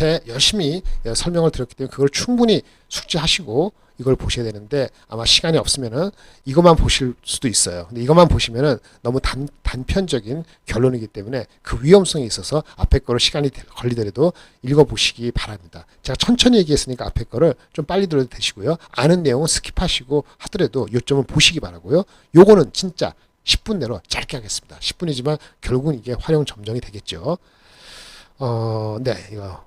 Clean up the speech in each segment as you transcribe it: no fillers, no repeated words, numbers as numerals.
앞에 열심히 설명을 드렸기 때문에 그걸 충분히 숙지하시고 이걸 보셔야 되는데 아마 시간이 없으면은 이것만 보실 수도 있어요. 근데 이것만 보시면은 너무 단편적인 결론이기 때문에 그 위험성이 있어서 앞에 거를 시간이 걸리더라도 읽어보시기 바랍니다. 제가 천천히 얘기했으니까 앞에 거를 좀 빨리 들어도 되시고요. 아는 내용은 스킵하시고 하더라도 요점을 보시기 바라고요. 요거는 진짜 10분 내로 짧게 하겠습니다. 10분이지만 결국은 이게 활용 점정이 되겠죠. 네, 이거.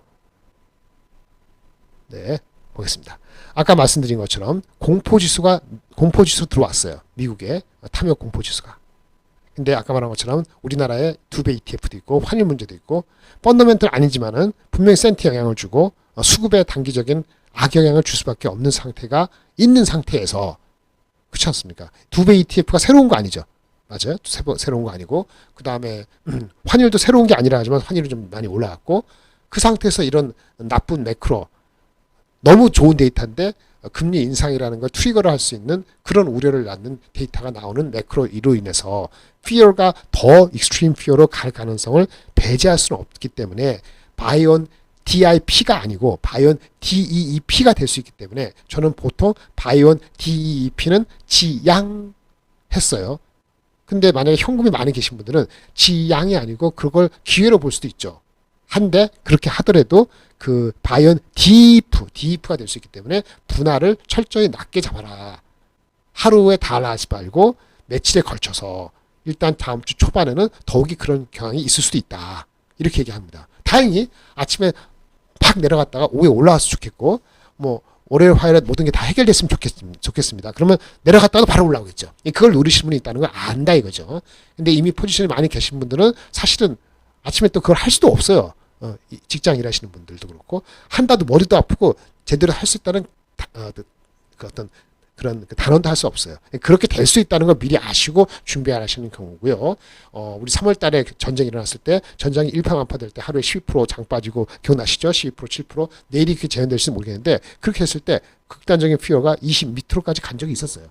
네, 보겠습니다. 아까 말씀드린 것처럼 공포지수 들어왔어요. 미국에 탐욕 공포지수가. 근데 아까 말한 것처럼 우리나라에 2배 ETF도 있고 환율 문제도 있고 펀더멘털 아니지만은 분명히 센트 영향을 주고 수급에 단기적인 악영향을 줄 수밖에 없는 상태가 있는 상태에서 그렇지 않습니까? 2배 ETF가 새로운 거 아니죠. 맞아요. 새로운 거 아니고 그 다음에 환율도 새로운 게 아니라 하지만 환율이 좀 많이 올라갔고 그 상태에서 이런 나쁜 매크로 너무 좋은 데이터인데 금리 인상이라는 걸 트리거를 할 수 있는 그런 우려를 낳는 데이터가 나오는 매크로로 인해서 fear가 더 익스트림 fear로 갈 가능성을 배제할 수는 없기 때문에 바이온 DIP가 아니고 바이온 DEEP가 될 수 있기 때문에 저는 보통 바이온 DEEP는 지양했어요. 근데 만약에 현금이 많이 계신 분들은 지양이 아니고 그걸 기회로 볼 수도 있죠. 한데 그렇게 하더라도 그 바이온 DEF가 될 수 있기 때문에 분할을 철저히 낮게 잡아라. 하루에 다 하지 말고 며칠에 걸쳐서 일단 다음 주 초반에는 더욱이 그런 경향이 있을 수도 있다. 이렇게 얘기합니다. 다행히 아침에 팍 내려갔다가 오후에 올라와서 좋겠고 뭐 월요일 화요일에 모든 게 다 해결됐으면 좋겠습니다. 그러면 내려갔다가도 바로 올라오겠죠. 그걸 노리시는 분이 있다는 걸 안다 이거죠. 근데 이미 포지션이 많이 계신 분들은 사실은 아침에 또 그걸 할 수도 없어요. 직장 일하시는 분들도 그렇고 한다도 머리도 아프고 제대로 할 수 있다는 그 어떤 그런 단언도 할 수 없어요. 그렇게 될 수 있다는 걸 미리 아시고 준비하시는 경우고요. 우리 3월 달에 전쟁이 일어났을 때 전장이 일파만파 될 때 하루에 12%장 빠지고 기억나시죠? 12%, 7% 내일이 그렇게 재현될지는 모르겠는데 그렇게 했을 때 극단적인 피어가 20 밑으로까지 간 적이 있었어요.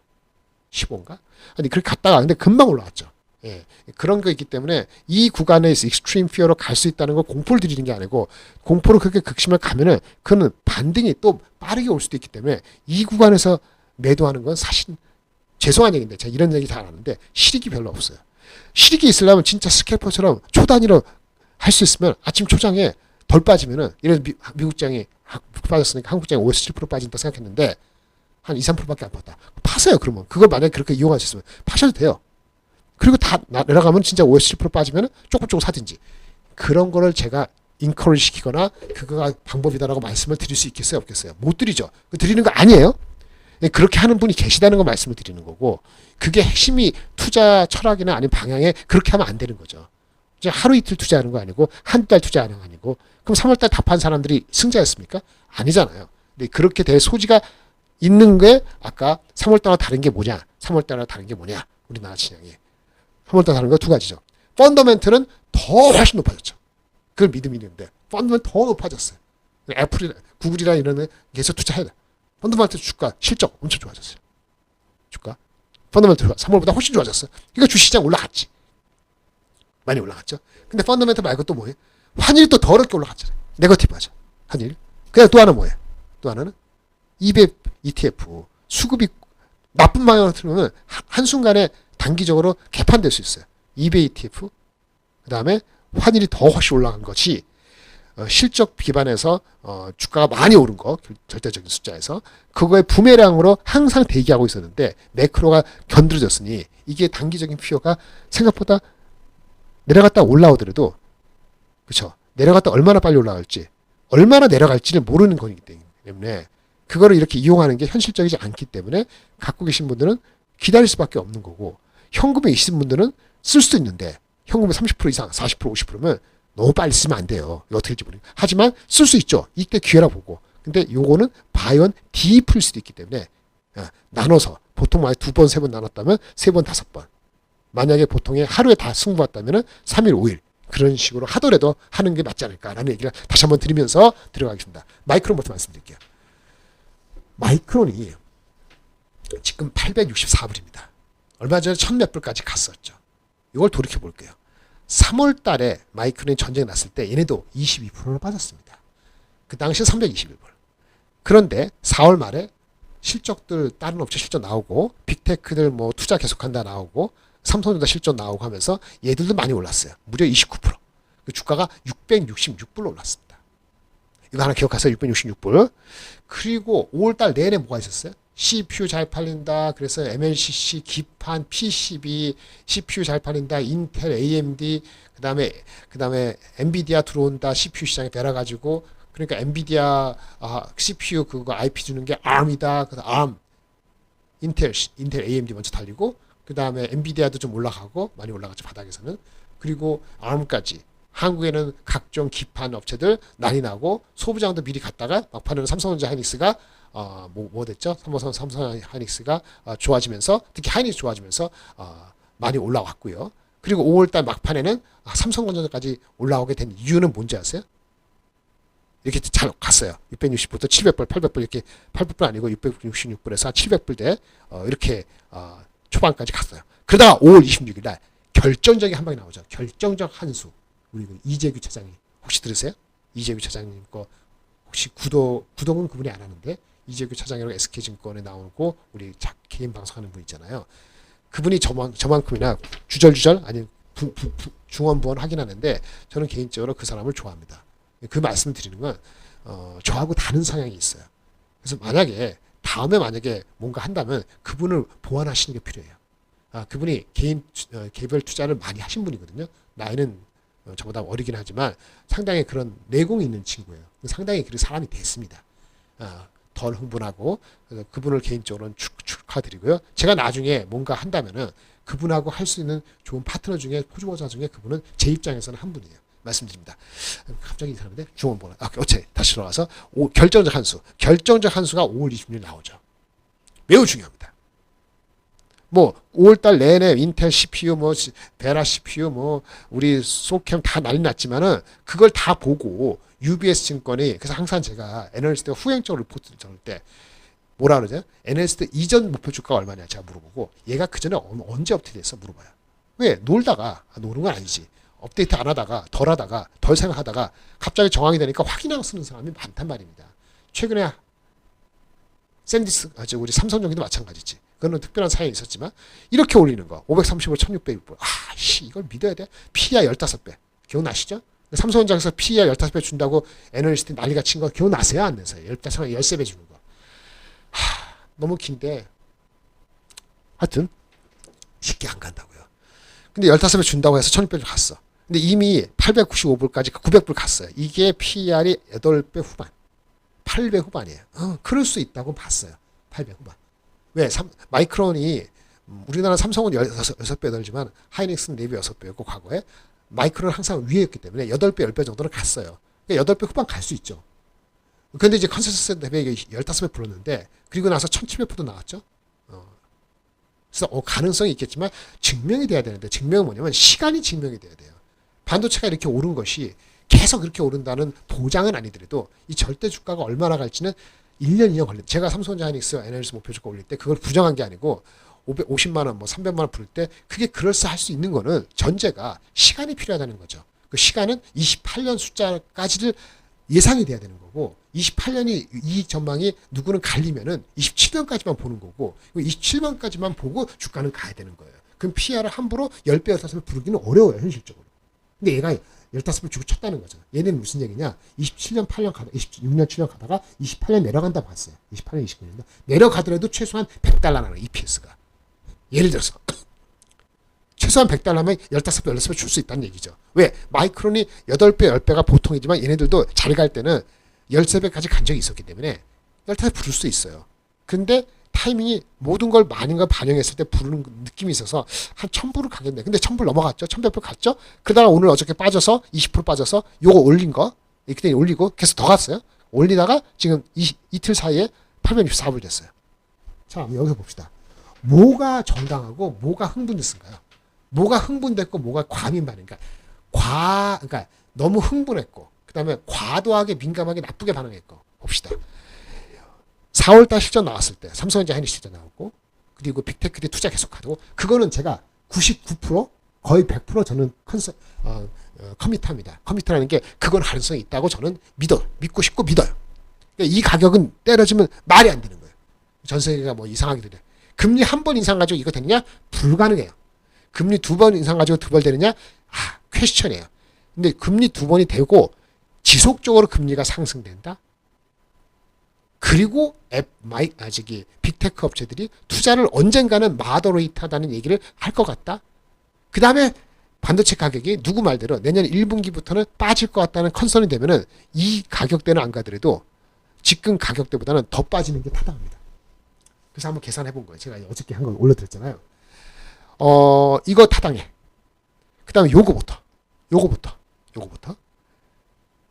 15인가? 아니 그렇게 갔다가 근데 금방 올라왔죠. 예, 그런 거 있기 때문에 이 구간에서 익스트림 피어로 갈 수 있다는 걸 공포를 드리는 게 아니고 공포로 그렇게 극심을 가면은 그는 반등이 또 빠르게 올 수도 있기 때문에 이 구간에서 매도하는 건 사실 죄송한 얘기인데 제가 이런 얘기 잘 아는데 실익이 별로 없어요. 실익이 있으려면 진짜 스캘퍼처럼 초단위로 할 수 있으면 아침 초장에 덜 빠지면은 이런 미국장이 빠졌으니까 한국장이 5-7% 빠진다 생각했는데 한 2-3%밖에 안 빠졌다. 파세요 그러면. 그걸 만약에 그렇게 이용하셨으면 파셔도 돼요. 그리고 다 내려가면 진짜 5-7% 빠지면 조금 사든지 그런 거를 제가 인커를 시키거나 그거가 방법이다라고 말씀을 드릴 수 있겠어요 없겠어요? 못 드리죠. 드리는 거 아니에요. 그렇게 하는 분이 계시다는 거 말씀을 드리는 거고 그게 핵심이 투자 철학이나 아니면 방향에 그렇게 하면 안 되는 거죠. 이제 하루 이틀 투자하는 거 아니고 한두 달 투자하는 거 아니고 그럼 3월달 답한 사람들이 승자였습니까? 아니잖아요. 근데 그렇게 될 소지가 있는 게 아까 3월달과 다른 게 뭐냐 3월달과 다른 게 뭐냐 우리나라 시장이 3월달 다른 거 두 가지죠. 펀더멘틀은 더 훨씬 높아졌죠. 그걸 믿음이는데 펀더멘틀 더 높아졌어요. 애플이나 구글이나 이런 데 계속 투자해야 돼. 펀더멘틀 주가 실적 엄청 좋아졌어요. 주가 펀더멘틀 3월보다 훨씬 좋아졌어요. 그러니까 주시장 올라갔지. 많이 올라갔죠. 근데 펀더멘틀 말고 또 뭐예요? 환율이 또 더럽게 올라갔잖아요. 네거티브하죠. 환율. 그냥 또 하나 뭐예요? 또 하나는 200 ETF 수급이 나쁜 방향으로 틀면 한순간에 단기적으로 개판될 수 있어요. 2배 ETF 그 다음에 환율이 더 훨씬 올라간 것이 실적 기반에서 주가가 많이 오른 거 절대적인 숫자에서 그거의 부메랑으로 항상 대기하고 있었는데 매크로가 견드러졌으니 이게 단기적인 피어가 생각보다 내려갔다 올라오더라도 그렇죠. 내려갔다 얼마나 빨리 올라갈지 얼마나 내려갈지를 모르는 거기 때문에 그거를 이렇게 이용하는 게 현실적이지 않기 때문에 갖고 계신 분들은 기다릴 수밖에 없는 거고 현금에 있으신 분들은 쓸 수도 있는데 현금에 30% 이상 40% 50%면 너무 빨리 쓰면 안 돼요. 이거 어떻게 할지 모르겠어요. 하지만 쓸 수 있죠. 이때 기회라 보고. 근데 요거는 바이온 D풀 수도 있기 때문에 나눠서 보통 만약 2번, 3번 나눴다면 3번, 5번. 만약에 보통에 하루에 다 승부했다면 3일, 5일. 그런 식으로 하더라도 하는 게 맞지 않을까라는 얘기를 다시 한번 드리면서 들어가겠습니다. 마이크론부터 말씀드릴게요. 마이크론이 지금 864불입니다. 얼마 전에 1000몇 불까지 갔었죠. 이걸 돌이켜 볼게요. 3월 달에 마이크론이 전쟁이 났을 때 얘네도 22%나 빠졌습니다. 그 당시 321불. 그런데 4월 말에 실적들 다른 업체 실적 나오고 빅테크들 뭐 투자 계속한다 나오고 삼성전자 실적 나오고 하면서 얘들도 많이 올랐어요. 무려 29%. 그 주가가 666불로 올랐습니다. 이거 하나 기억하세요. 666불. 그리고 5월달 내내 뭐가 있었어요? CPU 잘 팔린다. 그래서 MLCC, 기판, PCB, CPU 잘 팔린다. 인텔, AMD, 그다음에 엔비디아 들어온다. CPU 시장에 배라가지고 그러니까 엔비디아 CPU 그거 IP 주는 게 ARM이다. 그래서 ARM, 인텔 AMD 먼저 달리고 그 다음에 엔비디아도 좀 올라가고 많이 올라갔죠 바닥에서는. 그리고 ARM까지. 한국에는 각종 기판 업체들 난리 나고 소부장도 미리 갔다가 막판에는 삼성전자 하이닉스가 뭐 됐죠? 삼성 하이닉스가 좋아지면서 특히 하이닉스 좋아지면서 많이 올라왔고요. 그리고 5월달 막판에는 삼성전자까지 올라오게 된 이유는 뭔지 아세요? 이렇게 잘 갔어요. 660불부터 700불, 800불 이렇게 800불 아니고 666불에서 700불대 이렇게 초반까지 갔어요. 그러다가 5월 26일 날 결정적인 한 방이 나오죠. 결정적 한 수. 우리 이재규 차장이 혹시 들으세요? 이재규 차장님 거 혹시 구독은 그분이 안 하는데 이재규 차장이라고 SK증권에 나오고 우리 개인 방송하는 분 있잖아요. 그분이 저만큼이나 주절주절 아니 중원부원 확인하는데 저는 개인적으로 그 사람을 좋아합니다. 그 말씀을 드리는 건 저하고 다른 성향이 있어요. 그래서 다음에 만약에 뭔가 한다면 그분을 보완하시는 게 필요해요. 그분이 개별 투자를 많이 하신 분이거든요. 나이는 저보다 어리긴 하지만 상당히 그런 내공이 있는 친구예요. 상당히 그 사람이 됐습니다. 덜 흥분하고 그래서 그분을 개인적으로는 축하드리고요. 제가 나중에 뭔가 한다면은 그분하고 할 수 있는 좋은 파트너 중에 포주보자 중에 그분은 제 입장에서는 한 분이에요. 말씀드립니다. 갑자기 이 사람인데 중원보나. 어째 다시 돌아와서 결정적 한 수. 결정적 한 수가 5월 26일 나오죠. 매우 중요합니다. 뭐 5월달 내내 인텔 CPU, 뭐 베라 CPU, 뭐 우리 소캠 다 난리 났지만은 그걸 다 보고 UBS 증권이 그래서 항상 제가 애널리스트 후행적으로 리포트를 적을 때 뭐라 그러죠? 애널리스트 이전 목표 주가가 얼마냐 제가 물어보고 얘가 그 전에 언제 업데이트했어 물어봐요. 왜 놀다가 노는 건 아니지. 업데이트 안 하다가 덜 생각하다가 갑자기 정황이 되니까 확인하고 쓰는 사람이 많단 말입니다. 최근에 샌디스 우리 삼성전기도 마찬가지지. 그거는 특별한 사연이 있었지만 이렇게 올리는 거 535, 1600불 이걸 믿어야 돼? PER 15배 기억나시죠? 삼성전자에서 PER 15배 준다고 애널리스트 난리가 친 거 기억나세요? 안 나세요? 13배 주는 거 너무 긴데 하여튼 쉽게 안 간다고요. 근데 15배 준다고 해서 1600을 갔어. 근데 이미 895불까지 900불 갔어요. 이게 PER이 8배 후반 8배 후반이에요. 그럴 수 있다고 봤어요. 8배 후반. 왜? 마이크론이 우리나라 삼성은 6배 덜지만 하이닉스는 4배 6배였고 과거에 마이크론은 항상 위에였기 때문에 8배 10배 정도는 갔어요. 그러니까 8배 후반 갈 수 있죠. 그런데 이제 컨센서스 대비에 15배 불었는데 그리고 나서 1700%도 나왔죠. 그래서 가능성이 있겠지만 증명이 돼야 되는데 증명은 뭐냐면 시간이 증명이 돼야 돼요. 반도체가 이렇게 오른 것이 계속 그렇게 오른다는 보장은 아니더라도 이 절대 주가가 얼마나 갈지는 1년 2년 걸립니다. 제가 삼성전자 하이닉스 애널리스트 목표 주가 올릴 때 그걸 부정한 게 아니고 550만 원, 뭐 300만 원 부를 때 그게 그럴싸할 수 있는 거는 전제가 시간이 필요하다는 거죠. 그 시간은 28년 숫자까지를 예상이 돼야 되는 거고 28년이 이 전망이 누구는 갈리면은 27년까지만 보는 거고 27년까지만 보고 주가는 가야 되는 거예요. 그럼 PR을 함부로 10배, 15배 부르기는 어려워요, 현실적으로. 근데 얘가 15배 주고 쳤다는 거죠. 얘는 무슨 얘기냐? 27년, 8년 가다, 26년, 7년 가다가 28년 내려간다 봤어요. 28년, 29년. 내려가더라도 최소한 100달러 나는 EPS가. 예를 들어서. 최소한 100달러면 15배, 16배 줄 수 있다는 얘기죠. 왜? 마이크론이 8배, 10배가 보통이지만 얘네들도 잘 갈 때는 13배까지 간 적이 있었기 때문에 15배 부를 수 있어요. 근데 타이밍이 모든 걸 많은 걸 반영했을 때 부르는 느낌이 있어서 한 1000불을 가겠네. 근데 1000불 넘어갔죠. 1100불 갔죠. 그러다가 오늘 어저께 빠져서 20% 빠져서 요거 올린 거 이렇게 올리고 계속 더 갔어요. 올리다가 지금 이틀 사이에 864불 됐어요. 자, 여기서 봅시다. 뭐가 정당하고 뭐가 흥분됐을까요? 뭐가 흥분됐고 뭐가 과민 반응인가? 그러니까 너무 흥분했고 그다음에 과도하게 민감하게 나쁘게 반응했고 봅시다. 4월달 실적 나왔을 때 삼성전자 하이닉스 실적 나왔고 그리고 빅테크들이 투자 계속하고 그거는 제가 99% 거의 100% 저는 커미터입니다. 커미터라는 게 그건 가능성이 있다고 저는 믿고 싶고 믿어요. 그러니까 이 가격은 때려지면 말이 안 되는 거예요. 전 세계가 뭐 이상하게 되네. 금리 한 번 인상 가지고 이거 되느냐? 불가능해요. 금리 두 번 인상 가지고 두 번 되느냐? 퀘스천이에요. 근데 금리 두 번이 되고 지속적으로 금리가 상승된다. 그리고 빅테크 업체들이 투자를 언젠가는 마더레이트하다는 얘기를 할 것 같다. 그 다음에 반도체 가격이 누구 말대로 내년 1분기부터는 빠질 것 같다는 컨설이 되면은 이 가격대는 안 가더라도 지금 가격대보다는 더 빠지는 게 타당합니다. 그래서 한번 계산해 본 거예요. 제가 어저께 한 걸 올려드렸잖아요. 이거 타당해. 그 다음에 요거부터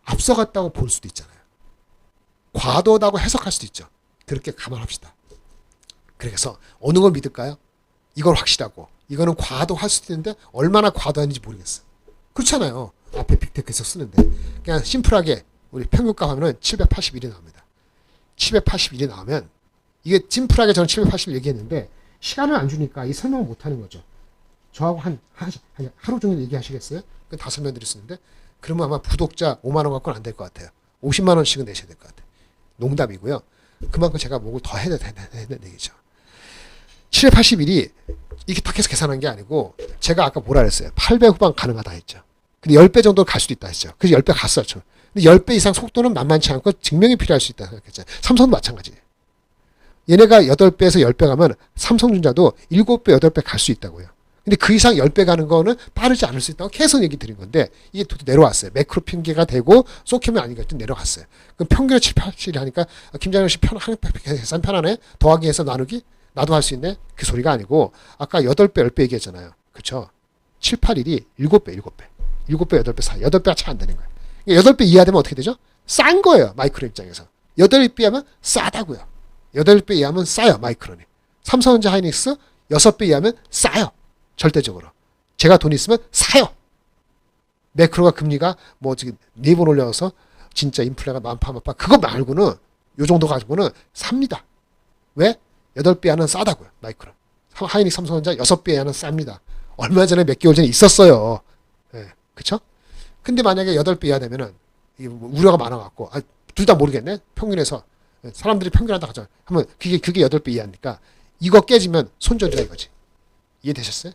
앞서갔다고 볼 수도 있잖아요. 과도하다고 해석할 수도 있죠. 그렇게 감안합시다. 그래서 어느 걸 믿을까요? 이걸 확실하고 이거는 과도할 수도 있는데 얼마나 과도한지 모르겠어. 그렇잖아요. 앞에 빅테크에서 쓰는데 그냥 심플하게 우리 평균값 하면은 781이 나옵니다. 781이 나오면 이게 심플하게 저는 781 얘기했는데 시간을 안 주니까 이 설명을 못 하는 거죠. 저하고 하루 종일 얘기하시겠어요? 그 다 설명드릴 수 있는데 그러면 아마 구독자 5만 원 갖고는 안 될 것 같아요. 50만 원씩은 내셔야 될 것 같아요. 농담이고요. 그만큼 제가 뭐를 더 해야 되는 얘기죠. 781이 이렇게 딱 해서 계산한 게 아니고 제가 아까 뭐라 그랬어요? 8배 후반 가능하다 했죠. 근데 10배 정도 갈 수도 있다 했죠. 그래서 10배 갔어요. 근데 10배 이상 속도는 만만치 않고 증명이 필요할 수 있다 생각했죠. 삼성도 마찬가지예요. 얘네가 8배에서 10배 가면 삼성전자도 7배, 8배 갈 수 있다고요. 근데 그 이상 10배 가는 거는 빠르지 않을 수 있다고 계속 얘기 드린 건데 이게 또 내려왔어요. 매크로 핑계가 되고 쏘키면 아니니까 또 내려갔어요. 그럼 평균을 7, 8이 하니까 김장현 씨 계산 편하네. 더하기 해서 나누기? 나도 할 수 있네. 그 소리가 아니고 아까 8배, 10배 얘기했잖아요. 그쵸? 7, 8, 1이 7배, 7배. 7배, 8배 사이. 8배가 차이 안 되는 거예요. 8배 이하 되면 어떻게 되죠? 싼 거예요. 마이크로 입장에서. 8배 하면 싸다고요. 8배 이하면 싸요. 마이크론이. 삼성전자 하이닉스 6배 이하면 싸요. 절대적으로. 제가 돈 있으면 사요. 매크로가 금리가 뭐 지금 4번 올려서 진짜 인플레가 만파만파 그거 말고는 요 정도 가지고는 삽니다. 왜? 8배 이하는 싸다고요. 마이크론. 하이닉 삼성전자 6배 이하는 쌉니다. 얼마 전에 몇 개월 전에 있었어요. 예, 그쵸? 근데 만약에 8배 이하 되면은 우려가 많아갖고 둘 다 모르겠네. 평균에서 사람들이 평균한다 하죠. 하면 그게 8배 이하니까 이거 깨지면 손절이다 이거지. 이해되셨어요?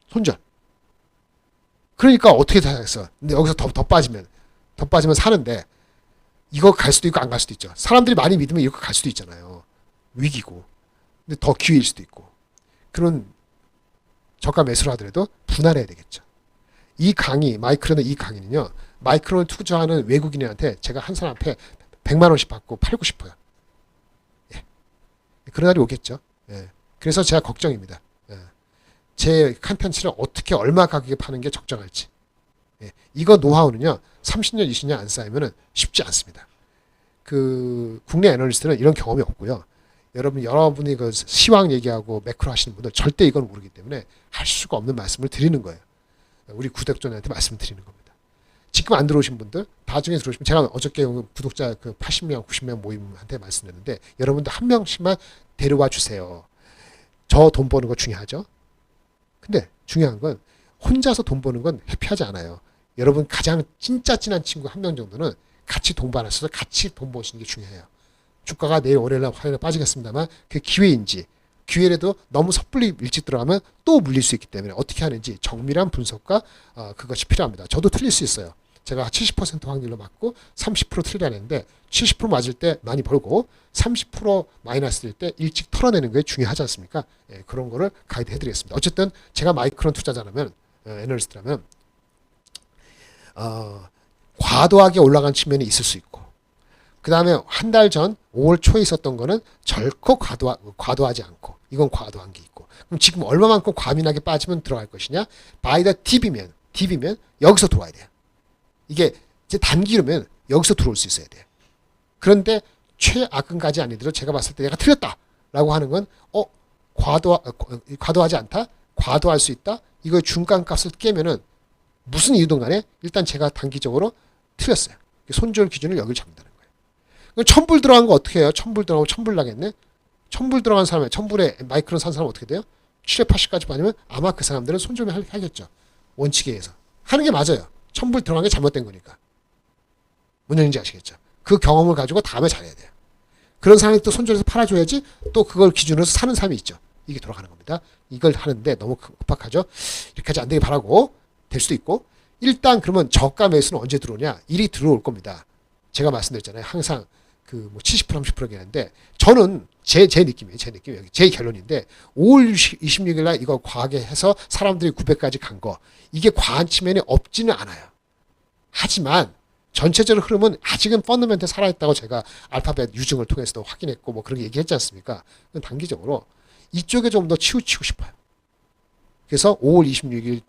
손절. 그러니까 어떻게 되겠어? 근데 여기서 더 빠지면 사는데 이거 갈 수도 있고 안 갈 수도 있죠. 사람들이 많이 믿으면 이거 갈 수도 있잖아요. 위기고. 근데 더 기회일 수도 있고. 그런 저가 매수를 하더라도 분할해야 되겠죠. 이 강의, 마이크론의 이 강의는요. 마이크론을 투자하는 외국인한테 제가 한 사람 앞에 100만 원씩 받고 팔고 싶어요. 예. 그런 날이 오겠죠. 예. 그래서 제가 걱정입니다. 예. 제 컨텐츠를 어떻게 얼마 가격에 파는 게 적정할지. 예. 이거 노하우는요. 30년, 20년 안 쌓이면 쉽지 않습니다. 그 국내 애널리스트는 이런 경험이 없고요. 여러분이 그 시황 얘기하고 매크로 하시는 분들 절대 이건 모르기 때문에 할 수가 없는 말씀을 드리는 거예요. 우리 구독자한테 말씀을 드리는 겁니다. 지금 안 들어오신 분들, 나중에 들어오시면 제가 어저께 구독자 그 80명, 90명 모임한테 말씀드렸는데 여러분들 한 명씩만 데려와 주세요. 저 돈 버는 거 중요하죠. 근데 중요한 건 혼자서 돈 버는 건 해피하지 않아요. 여러분 가장 진짜 친한 친구 한 명 정도는 같이 동반하셔서 같이 돈 버시는 게 중요해요. 주가가 내일 월요일날 화요일에 빠지겠습니다만 그게 기회인지 기회라도 너무 섣불리 일찍 들어가면 또 물릴 수 있기 때문에 어떻게 하는지 정밀한 분석과 그것이 필요합니다. 저도 틀릴 수 있어요. 제가 70% 확률로 맞고 30% 틀리라는데 70% 맞을 때 많이 벌고 30% 마이너스일 때 일찍 털어내는 게 중요하지 않습니까? 예, 그런 거를 가이드 해드리겠습니다. 어쨌든 제가 마이크론 투자자라면 애널리스트라면 과도하게 올라간 측면이 있을 수 있고 그 다음에 한 달 전 5월 초에 있었던 거는 절코 과도하지 않고 이건 과도한 게 있고 그럼 지금 얼마만큼 과민하게 빠지면 들어갈 것이냐 바이더 딥이면 여기서 들어와야 돼요. 이게 이제 단기로면 여기서 들어올 수 있어야 돼요. 그런데 최악은까지 아니더라도 제가 봤을 때 내가 틀렸다라고 하는 건 과도하지 않다 과도할 수 있다 이거 중간값을 깨면은 무슨 이유든 간에 일단 제가 단기적으로 틀렸어요. 손절 기준을 여기를 잡는다는 거예요. 1000불 들어간 거 어떻게 해요? 1000불 들어가고 1000불 나겠네? 1000불 들어간 사람이 1000불에 마이크론 산 사람 어떻게 돼요? 780까지 받으면 아마 그 사람들은 손절을 하겠죠. 원칙에 의해서. 하는 게 맞아요. 첨불 들어간 게 잘못된 거니까. 뭔 얘기인지 아시겠죠? 그 경험을 가지고 다음에 잘해야 돼요. 그런 사람이 또 손절해서 팔아줘야지 또 그걸 기준으로 사는 사람이 있죠. 이게 돌아가는 겁니다. 이걸 하는데 너무 급박하죠. 이렇게 하지 안 되길 바라고 될 수도 있고 일단 그러면 저가 매수는 언제 들어오냐? 일이 들어올 겁니다. 제가 말씀드렸잖아요. 항상 그 뭐 70% 30% 얘기하는데 저는 제 느낌이에요. 제 결론인데 5월 26일 날 이거 과하게 해서 사람들이 900까지 간 거 이게 과한 측면이 없지는 않아요. 하지만 전체적으로 흐름은 아직은 펀더멘트 살아있다고 제가 알파벳 유증을 통해서도 확인했고 뭐 그런 얘기했지 않습니까? 단기적으로 이쪽에 좀 더 치우치고 싶어요. 그래서 5월 26일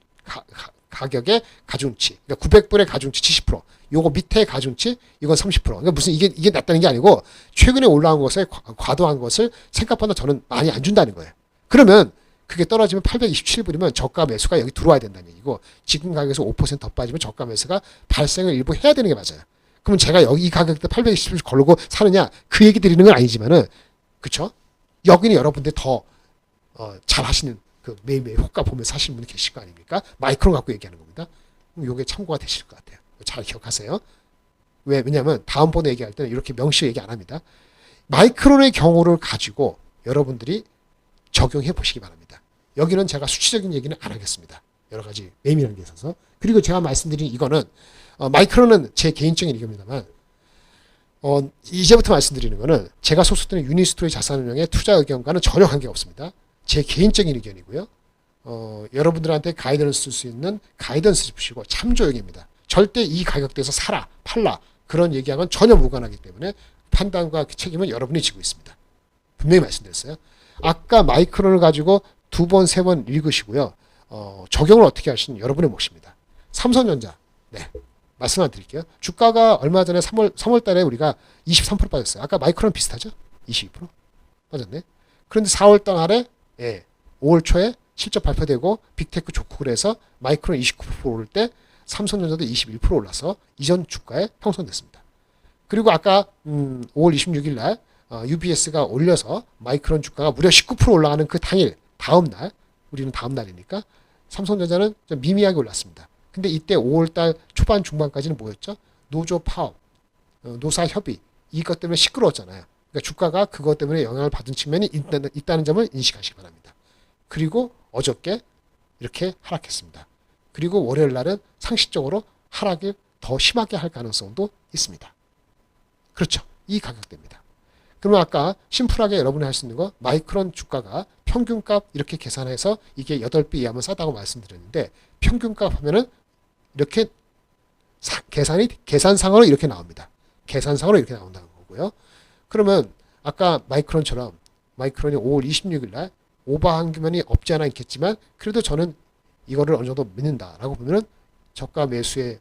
가격의 가중치, 그러니까 900불의 가중치 70%, 요거 밑에 가중치 이건 30%. 그러니까 무슨 이게 낫다는 게 아니고 최근에 올라온 것에 과도한 것을 생각보다 저는 많이 안 준다는 거예요. 그러면 그게 떨어지면 827불이면 저가 매수가 여기 들어와야 된다는 얘기고 지금 가격에서 5%더 빠지면 저가 매수가 발생을 일부 해야 되는 게 맞아요. 그러면 제가 여기 이 가격대 827불 걸고 사느냐 그 얘기 드리는 건 아니지만은 그쵸? 여기는 여러분들 더 잘 하시는 그 매일매일 호가 보면서 사시는 분이 계실 거 아닙니까? 마이크론 갖고 얘기하는 겁니다. 이게 참고가 되실 것 같아요. 잘 기억하세요. 왜냐하면 다음번에 얘기할 때는 이렇게 명시 얘기 안 합니다. 마이크론의 경우를 가지고 여러분들이 적용해 보시기 바랍니다. 여기는 제가 수치적인 얘기는 안 하겠습니다. 여러 가지 매미라는 게 있어서. 그리고 제가 말씀드린 이거는 마이크론은 제 개인적인 의견입니다만 이제부터 말씀드리는 거는 제가 소속되는 유니스토리 자산운용의 투자 의견과는 전혀 관계가 없습니다. 제 개인적인 의견이고요. 여러분들한테 가이던스 쓸 수 있는 가이던스 주시고 참조용입니다. 절대 이 가격대에서 사라, 팔라 그런 얘기하고는 전혀 무관하기 때문에 판단과 책임은 여러분이 지고 있습니다. 분명히 말씀드렸어요. 아까 마이크론을 가지고 두 번, 세 번 읽으시고요. 적용을 어떻게 하시는 여러분의 몫입니다. 삼성전자. 네. 말씀만 드릴게요. 주가가 얼마 전에 3월 달에 우리가 23% 빠졌어요. 아까 마이크론 비슷하죠? 22% 빠졌네. 그런데 4월 달에 5월 초에 실적 발표되고 빅테크 좋고 그래서 마이크론 29% 오를 때 삼성전자도 21% 올라서 이전 주가에 형성됐습니다. 그리고 아까 5월 26일 날 UBS가 올려서 마이크론 주가가 무려 19% 올라가는 그 당일 다음 날 우리는 다음 날이니까 삼성전자는 좀 미미하게 올랐습니다. 근데 이때 5월달 초반 중반까지는 뭐였죠? 노조 파업, 노사 협의 이것 때문에 시끄러웠잖아요. 그러니까 주가가 그것 때문에 영향을 받은 측면이 있다는 점을 인식하시기 바랍니다. 그리고 어저께 이렇게 하락했습니다. 그리고 월요일 날은 상식적으로 하락을 더 심하게 할 가능성도 있습니다. 그렇죠. 이 가격대입니다. 그러면 아까 심플하게 여러분이 할 수 있는 거 마이크론 주가가 평균값 이렇게 계산해서 이게 8배 이하면 싸다고 말씀드렸는데 평균값 하면은 이렇게 계산상으로 이렇게 나옵니다. 계산상으로 이렇게 나온다는 거고요. 그러면 아까 마이크론처럼 마이크론이 5월 26일 날 오버한 규면이 없지 않아 있겠지만 그래도 저는 이거를 어느 정도 믿는다라고 보면은 저가 매수의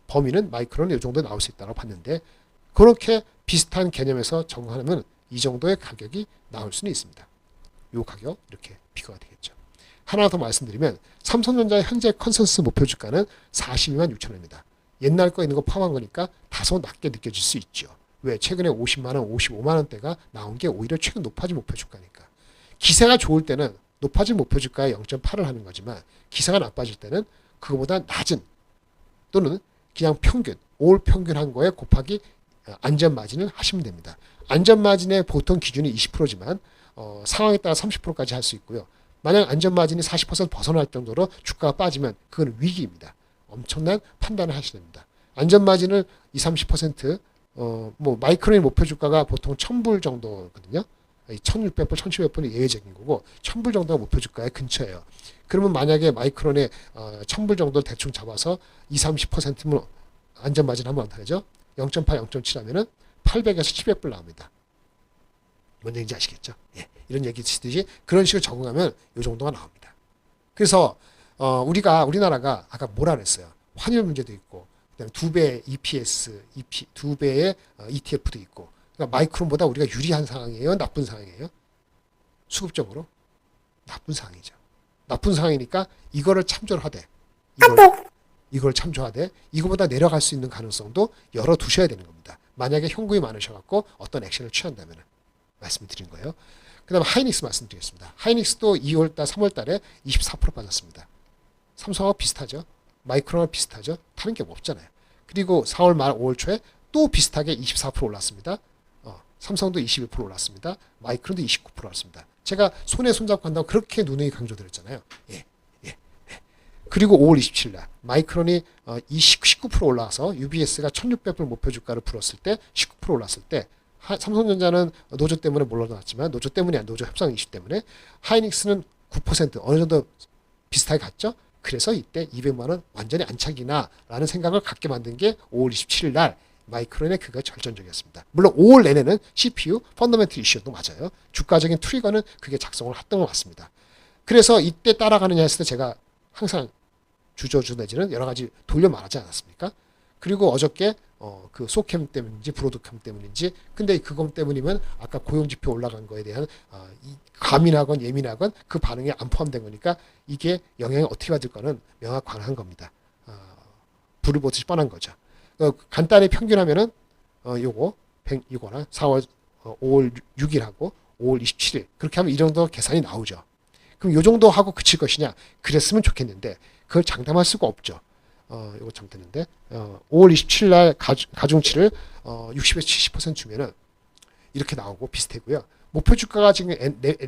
범위는 마이크론이 이 정도 나올 수 있다고 봤는데 그렇게 비슷한 개념에서 적용하면 이 정도의 가격이 나올 수는 있습니다. 이 가격 이렇게 비교가 되겠죠. 하나 더 말씀드리면 삼성전자의 현재 컨센서스 목표 주가는 42만 6천 원입니다. 옛날 거 있는 거 포함한 거니까 다소 낮게 느껴질 수 있죠. 왜? 최근에 50만 원, 55만 원대가 나온 게 오히려 최근 높아진 목표 주가니까. 기세가 좋을 때는 높아진 목표 주가에 0.8을 하는 거지만 기세가 나빠질 때는 그거보다 낮은 또는 그냥 평균, 올 평균 한 거에 곱하기 안전 마진을 하시면 됩니다. 안전 마진의 보통 기준이 20%지만 상황에 따라 30%까지 할 수 있고요. 만약 안전 마진이 40% 벗어날 정도로 주가가 빠지면 그건 위기입니다. 엄청난 판단을 하셔야 됩니다. 안전 마진을 20, 30% 뭐 마이크론의 목표 주가가 보통 1000불 정도거든요. 1600불, 1700불이 예외적인 거고 1000불 정도가 목표 주가에 근처예요. 그러면 만약에 마이크론의 1000불 정도를 대충 잡아서 20, 30%면 안전 마진 하면 어떻게 되죠? 0.8, 0.7 하면은 800에서 700불 나옵니다. 뭔 얘기인지 아시겠죠? 예, 이런 얘기 치듯이 그런 식으로 적응하면 이 정도가 나옵니다. 그래서 우리나라가 아까 뭐라 그랬어요? 환율 문제도 있고 그다음에 2배 EPS, 2배의 ETF도 있고 그러니까 마이크론보다 우리가 유리한 상황이에요? 나쁜 상황이에요? 수급적으로? 나쁜 상황이죠. 나쁜 상황이니까 이거를 참조를 하되 이걸 참조하되 이거보다 내려갈 수 있는 가능성도 열어두셔야 되는 겁니다. 만약에 현금이 많으셔갖고 어떤 액션을 취한다면 말씀드린 거예요. 그 다음에 하이닉스 말씀드리겠습니다. 하이닉스도 2월달, 3월달에 24% 빠졌습니다. 삼성하고 비슷하죠. 마이크론과 비슷하죠. 다른 게 없잖아요. 그리고 4월 말 5월 초에 또 비슷하게 24% 올랐습니다. 삼성도 21% 올랐습니다. 마이크론도 29% 올랐습니다. 제가 손에 손잡고 한다고 그렇게 누누이 강조드렸잖아요. 예. 그리고 5월 27일 날 마이크론이 19% 올라와서 UBS가 1600불 목표 주가를 풀었을 때 19% 올랐을 때 삼성전자는 노조 때문에 몰려났지만 노조 때문이 아니라 노조 협상 이슈 때문에 하이닉스는 9% 어느 정도 비슷하게 갔죠. 그래서 이때 200만 원 완전히 안착이나 라는 생각을 갖게 만든 게 5월 27일 날 마이크론의 그가 결정적이었습니다. 물론 5월 내내는 CPU 펀더멘털 이슈도 맞아요. 주가적인 트리거는 그게 작성을 했던 것 같습니다. 그래서 이때 따라가느냐 했을 때 제가 항상 주저주 내지는 여러 가지 돌려 말하지 않았습니까? 그리고 어저께 그 소캠 때문인지 브로드캠 때문인지 근데 그것 때문이면 아까 고용지표 올라간 거에 대한 과민하건 예민하건 그 반응이 안 포함된 거니까 이게 영향이 어떻게 받을 거는 명확한 겁니다. 불을 보듯이 뻔한 거죠. 간단히 평균하면은 이거나 4월 5월 6일하고 5월 27일 그렇게 하면 이 정도 계산이 나오죠. 그럼 이 정도 하고 그칠 것이냐? 그랬으면 좋겠는데 그걸 장담할 수가 없죠. 이거 잘못됐는데 5월 27일 날 가중치를 60에서 70% 주면은 이렇게 나오고 비슷하고요. 목표 주가가 지금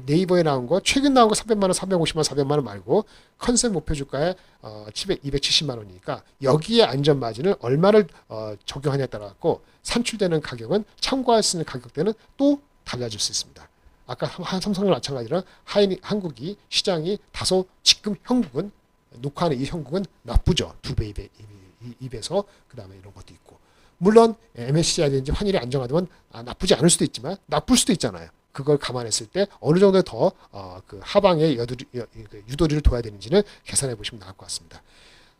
네이버에 나온 거 최근 나온 거 300만 원, 350만 원, 400만 원 말고 컨셉 목표 주가에 270만 원이니까 여기에 안전 마진을 얼마를 적용하냐에 따라 갖고 산출되는 가격은 참고할 수 있는 가격대는 또 달라질 수 있습니다. 아까 삼성과 마찬가지로 한국이 시장이 다소 지금 형국은 녹화하는 이 형국은 나쁘죠. 2배, 2배에서 그 다음에 이런 것도 있고 물론 MSCI라든지 환율이 안정화되면 나쁘지 않을 수도 있지만 나쁠 수도 있잖아요. 그걸 감안했을 때 어느 정도 더 그 하방에 유도리를 둬야 되는지는 계산해 보시면 나을 것 같습니다.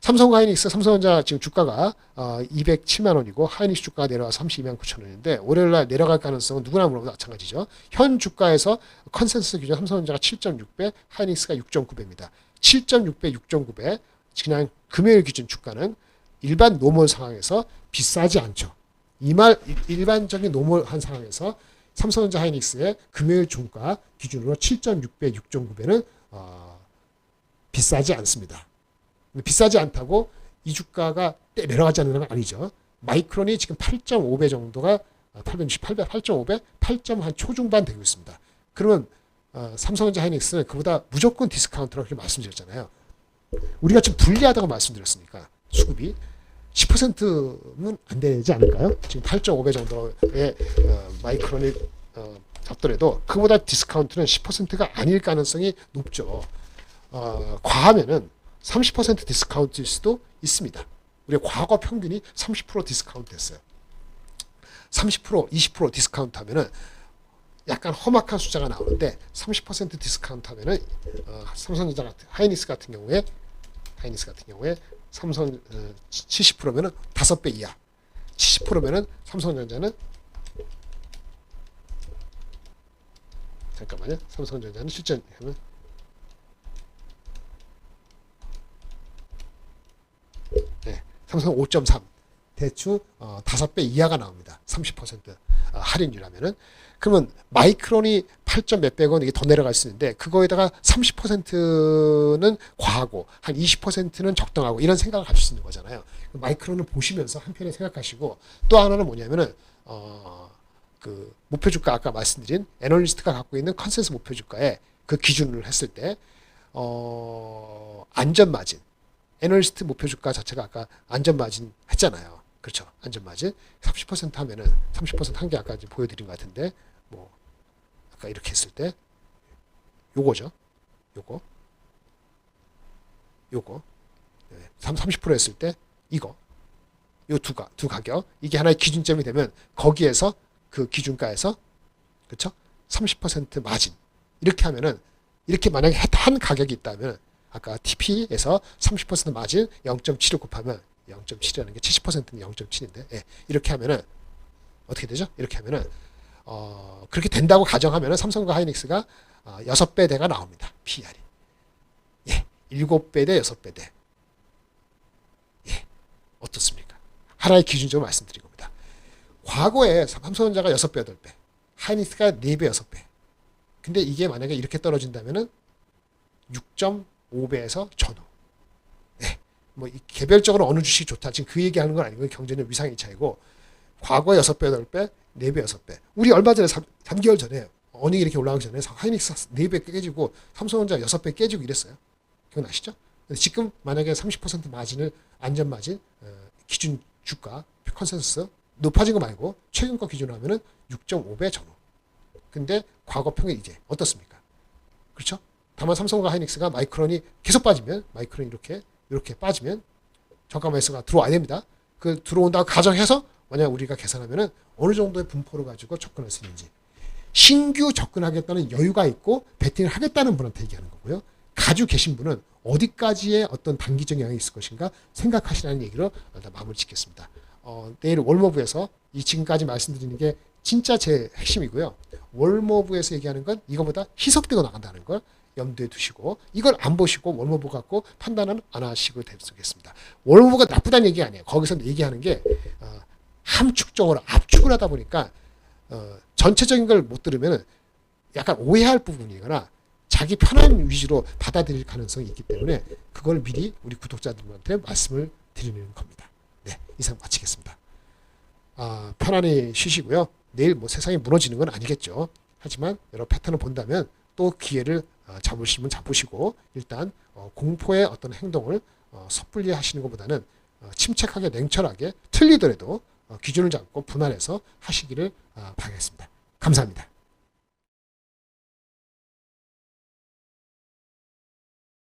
삼성과 하이닉스, 삼성전자 지금 주가가 207만 원이고 하이닉스 주가가 내려와서 32만 9천 원인데 월요일날 내려갈 가능성은 누구나 물어봐도 마찬가지죠. 현 주가에서 컨센서스 기준 삼성전자가 7.6배, 하이닉스가 6.9배입니다. 7.6배, 6.9배 그냥 금요일 기준 주가는 일반 노멀 상황에서 비싸지 않죠. 일반적인 노멀한 상황에서 삼성전자 하이닉스의 금요일 종가 기준으로 7.6배, 6.9배는 비싸지 않습니다. 비싸지 않다고 이 주가가 내려가지 않는 건 아니죠. 마이크론이 지금 8.5배 정도가 8.5배, 8한 초중반 되고 있습니다. 그러면 삼성전자 하이닉스는 그보다 무조건 디스카운트라고 그렇게 말씀드렸잖아요. 우리가 좀 불리하다고 말씀드렸으니까 수급이 10%는 안 되지 않을까요? 지금 8.5배 정도의 마이크론이 잡더라도 그보다 디스카운트는 10%가 아닐 가능성이 높죠. 과하면은 30% 디스카운트일 수도 있습니다. 우리 과거 평균이 30% 디스카운트 했어요. 30%, 20% 디스카운트 하면은 약간 험악한 숫자가 나오는데 30% 디스카운트 하면은 삼성전자 같은 하이닉스 같은 경우에 삼성 70%면은 5배 이하. 70%면은 삼성전자는 잠깐만요. 삼성전자는 실전하면 네, 삼성 5.3 대충 5배 이하가 나옵니다. 30% 할인율하면은 그러면 마이크론이 8점 몇백 원 이게 더 내려갈 수 있는데 그거에다가 30%는 과하고 한 20%는 적당하고 이런 생각을 가질 수 있는 거잖아요. 마이크론을 보시면서 한편에 생각하시고 또 하나는 뭐냐면은 그 목표 주가 아까 말씀드린 애널리스트가 갖고 있는 컨센서스 목표 주가에 그 기준을 했을 때 안전 마진 애널리스트 목표 주가 자체가 아까 안전 마진 했잖아요. 그렇죠. 안전 마진 30% 하면은 30% 한 게 아까 이제 보여드린 것 같은데 뭐 아까 이렇게 했을 때 요거죠. 요거 30% 했을 때 이거 요 두 가격 이게 하나의 기준점이 되면 거기에서 그 기준가에서 그렇죠. 30% 마진 이렇게 하면은 이렇게 만약에 한 가격이 있다면 아까 TP에서 30% 마진 0.7을 곱하면 0.7이라는 게 70%는 0.7인데 예, 이렇게 하면은 어떻게 되죠? 이렇게 하면은 그렇게 된다고 가정하면은 삼성과 하이닉스가 6배 대가 나옵니다. PR이. 예. 7배 대 6배 대. 예. 어떻습니까? 하나의 기준적으로 말씀드린 겁니다. 과거에 삼성전자가 6배, 8배. 하이닉스가 4배, 6배. 근데 이게 만약에 이렇게 떨어진다면은 6.5배에서 전후. 네. 뭐 개별적으로 어느 주식이 좋다. 지금 그 얘기하는 건 아니고 경제는 위상의 차이고 과거 6배, 8배, 4배, 6배. 우리 얼마 전에 3개월 전에 어닝이 이렇게 올라가기 전에 하이닉스 4배 깨지고 삼성전자 6배 깨지고 이랬어요. 기억나시죠? 지금 만약에 30% 마진을 안전 마진 기준 주가 컨센서스 높아진 거 말고 최근 거 기준으로 하면은 6.5배 전후. 근데 과거 평균 이제 어떻습니까? 그렇죠? 다만 삼성과 하이닉스가 마이크론이 계속 빠지면 마이크론이 이렇게 빠지면 저가 매수가 들어와야 됩니다. 그 들어온다고 가정해서 만약 우리가 계산하면은 어느 정도의 분포를 가지고 접근할 수 있는지 신규 접근하겠다는 여유가 있고 베팅을 하겠다는 분한테 얘기하는 거고요. 가지고 계신 분은 어디까지의 어떤 단기적 영향이 있을 것인가 생각하시라는 얘기로 일단 마무리 짓겠습니다. 내일 월모브에서 이 지금까지 말씀드리는 게 진짜 제 핵심이고요. 월모브에서 얘기하는 건 이거보다 희석되고 나간다는 걸 염두에 두시고 이걸 안 보시고 월모브 갖고 판단은 안 하시고 되겠습니다. 월모브가 나쁘다는 얘기 아니에요. 거기서 얘기하는 게 함축적으로 압축을 하다 보니까 전체적인 걸 못 들으면 약간 오해할 부분이거나 자기 편한 위주로 받아들일 가능성이 있기 때문에 그걸 미리 우리 구독자들한테 말씀을 드리는 겁니다. 네, 이상 마치겠습니다. 편안히 쉬시고요. 내일 뭐 세상이 무너지는 건 아니겠죠. 하지만 여러 패턴을 본다면 또 기회를 잡으시면 잡으시고 일단 공포의 어떤 행동을 섣불리 하시는 것보다는 침착하게 냉철하게 틀리더라도 기준을 잡고 분할해서 하시기를 바라겠습니다. 감사합니다.